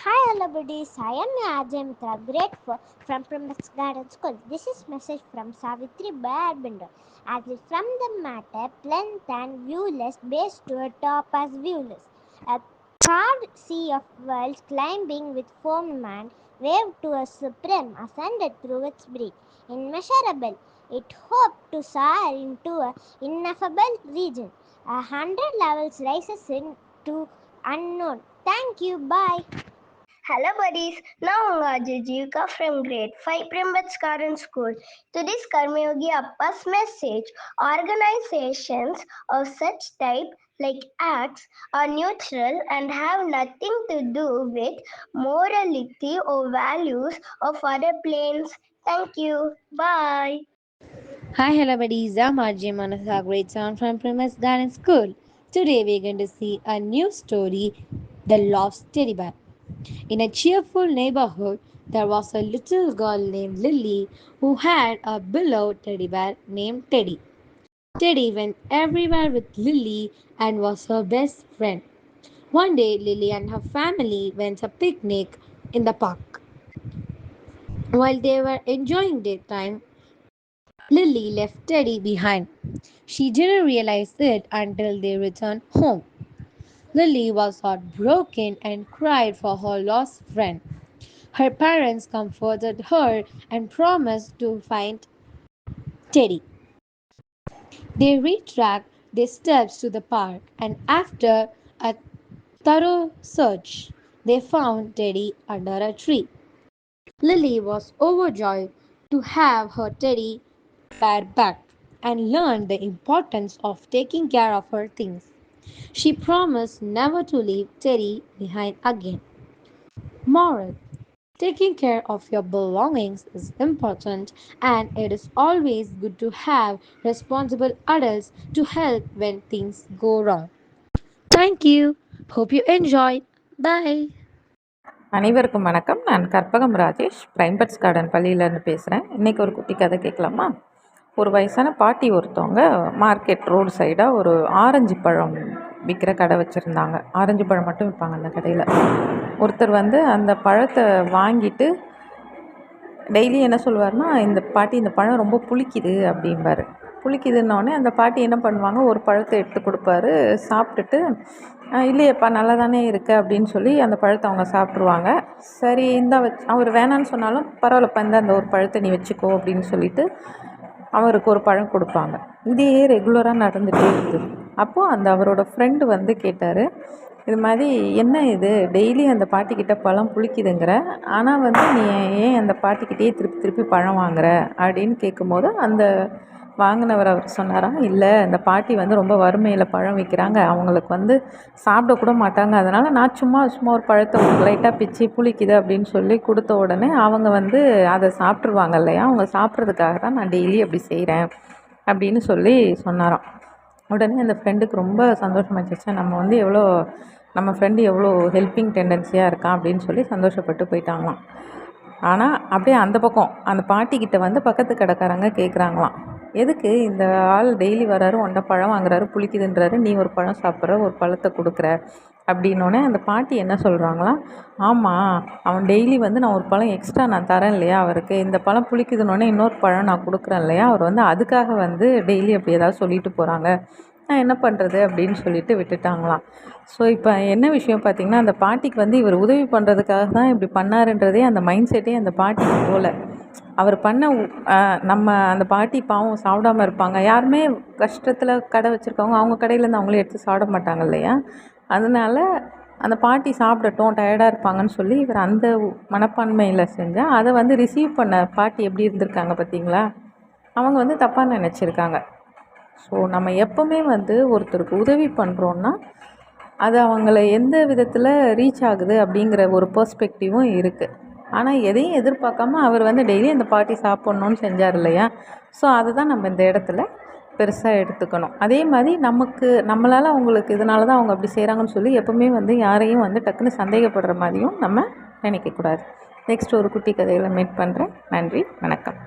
Hi, hello buddies. I am Ajay Mitra, grade 4 from Primus Garden School. This is message from Savitri Bayarbinder. As if from the matter, plinth and viewless, base to a top as viewless. A proud sea of worlds climbing with foam man, waved to a supreme, ascended through its breath. Immeasurable, it hoped to soar into an ineffable region. 100 levels rises into unknown. Thank you. Bye. Hello buddies, நான் உங்க Ajay Jeevika from grade 5 Primbats Garden School. Today's Karmayogi Appa's message: organizations of such type like acts are neutral and have nothing to do with morality or values of other planes. Thank you. Bye. Hi, hello buddies. I'm RJ Manasa, grade 7 from Primus Garden School. Today we're going to see a new story, The Lost Teddy Bear. In a cheerful neighborhood, there was a little girl named Lily who had a beloved teddy bear named Teddy. Teddy went everywhere with Lily and was her best friend. One day, Lily and her family went a picnic in the park. While they were enjoying their time, Lily left Teddy behind. She didn't realize it until they returned home. Lily was heartbroken and cried for her lost friend. Her parents comforted her and promised to find Teddy. They retracked their steps to the park, and after a thorough search, they found Teddy under a tree. Lily was overjoyed to have her teddy bear back and learned the importance of taking care of her things. She promised never to leave Teddy behind again. Moral: taking care of your belongings is important, and it is always good to have responsible adults to help when things go wrong. Thank you. Hope you enjoyed. Bye. அனைவருக்கும் வணக்கம். நான் Karpagam Rajesh, பிரைம்பட்ஸ் garden பள்ளியிலேருந்து பேசுகிறேன். இன்றைக்கி ஒரு குட்டி கதை கேட்கலாமா? ஒரு வயசான பாட்டி ஒருத்தவங்க மார்க்கெட் ரோடு சைடாக ஒரு ஆரஞ்சு பழம் விற்கிற கடை வச்சுருந்தாங்க. ஆரஞ்சு பழம் மட்டும் விற்பாங்க அந்த கடையில். ஒருத்தர் அந்த பழத்தை வாங்கிட்டு டெய்லி என்ன சொல்லுவார்னா, இந்த பாட்டி இந்த பழம் ரொம்ப புளிக்குது அப்படிம்பார். புளிக்குதுன்னொடனே அந்த பாட்டி என்ன பண்ணுவாங்க, ஒரு பழத்தை எடுத்து கொடுப்பாரு. சாப்பிட்டுட்டு இல்லையேப்பா நல்லா தானே இருக்குது அப்படின்னு சொல்லி அந்த பழத்தை அவங்க சாப்பிட்ருவாங்க. சரி அவர் வேணான்னு சொன்னாலும் பரவாயில்லப்பா, அந்த ஒரு பழத்தை நீ வச்சுக்கோ அப்படின்னு சொல்லிட்டு அவருக்கு ஒரு பழம் கொடுப்பாங்க. இதே ரெகுலராக நடந்துகிட்டே இருக்குது. அப்போது அவரோட ஃப்ரெண்டு கேட்டார், இது மாதிரி என்ன இது டெய்லி அந்த பாட்டிக்கிட்ட பழம் புளிக்குதுங்கிற, ஆனால் நீ ஏன் அந்த பாட்டிக்கிட்டே திருப்பி திருப்பி பழம் வாங்குற அப்படின்னு கேட்கும்போது அந்த வாங்கினவர் அவர் சொன்னாராம், இல்லை அந்த பாட்டி ரொம்ப வறுமையில் பழம் விற்கிறாங்க, அவங்களுக்கு சாப்பிடக்கூட மாட்டாங்க, அதனால் நான் சும்மா ஒரு பழத்தை லைட்டாக பிச்சு புளிக்குது அப்படின்னு சொல்லி கொடுத்த உடனே அவங்க அதை சாப்பிட்ருவாங்க இல்லையா, அவங்க சாப்பிட்றதுக்காக தான் நான் டெய்லி அப்படி செய்கிறேன் அப்படின்னு சொல்லி சொன்னாராம். உடனே அந்த ஃப்ரெண்டுக்கு ரொம்ப சந்தோஷமாகிடுச்சு. நம்ம ஃப்ரெண்டு எவ்வளோ ஹெல்ப்பிங் டெண்டன்சியாக இருக்கான் அப்படின்னு சொல்லி சந்தோஷப்பட்டு போயிட்டாங்களாம். ஆனால் அப்படியே அந்த பக்கம் அந்த பாட்டிக்கிட்ட பக்கத்து கடைக்காரங்க கேட்குறாங்களாம், எதுக்கு இந்த ஆள் டெய்லி வராரு, ஒன்றை பழம் வாங்குறாரு, புளிக்குதுன்றாரு, நீ ஒரு பழம் சாப்பிட்ற, ஒரு பழத்தை கொடுக்குற அப்படின்னோடனே அந்த பாட்டி என்ன சொல்கிறாங்களாம், ஆமாம் அவன் டெய்லி நான் ஒரு பழம் எக்ஸ்ட்ரா நான் தரேன் இல்லையா அவருக்கு, இந்த பழம் புளிக்குதுன்னொடனே இன்னொரு பழம் நான் கொடுக்குறேன் இல்லையா, அவர் அதுக்காக டெய்லி அப்படி ஏதாவது சொல்லிட்டு போகிறாங்க, நான் என்ன பண்ணுறது அப்படின்னு சொல்லிட்டு விட்டுட்டாங்களாம். ஸோ இப்போ என்ன விஷயம் பார்த்திங்கன்னா, அந்த பாட்டிக்கு இவர் உதவி பண்ணுறதுக்காக தான் இப்படி பண்ணாருன்றதே அந்த மைண்ட் செட்டே அந்த பாட்டிக்கு போல். அவர் பண்ண நம்ம அந்த பாட்டி பாவம் சாப்பிடாமல் இருப்பாங்க. யாருமே கஷ்டத்தில் கடை வச்சுருக்கவங்க அவங்க கடையிலேருந்து அவங்களே எடுத்து சாப்பிட மாட்டாங்க இல்லையா, அதனால் அந்த பாட்டி சாப்பிடட்டும், டயர்டாக இருப்பாங்கன்னு சொல்லி இவர் அந்த மனப்பான்மையில் செஞ்சால் அதை ரிசீவ் பண்ண பாட்டி எப்படி இருந்திருக்காங்க பார்த்தீங்களா, அவங்க தப்பாக நினச்சிருக்காங்க. ஸோ நம்ம எப்போவுமே ஒருத்தருக்கு உதவி பண்ணுறோன்னா அது அவங்கள எந்த விதத்தில் ரீச் ஆகுது அப்படிங்கிற ஒரு பெர்ஸ்பெக்டிவும் இருக்குது. ஆனால் எதையும் எதிர்பார்க்காம அவர் டெய்லி அந்த பாட்டி சாப்பிட்ணுன்னு செஞ்சார் இல்லையா, ஸோ அதை தான் நம்ம இந்த இடத்துல பெருசாக எடுத்துக்கணும். அதே மாதிரி நம்மளால் அவங்களுக்கு இதனால தான் அவங்க அப்படி செய்கிறாங்கன்னு சொல்லி எப்போவுமே யாரையும் டக்குன்னு சந்தேகப்படுற மாதிரியும் நம்ம நினைக்கக்கூடாது. நெக்ஸ்ட் ஒரு குட்டி கதையில் மீட் பண்ணுறேன். நன்றி, வணக்கம்.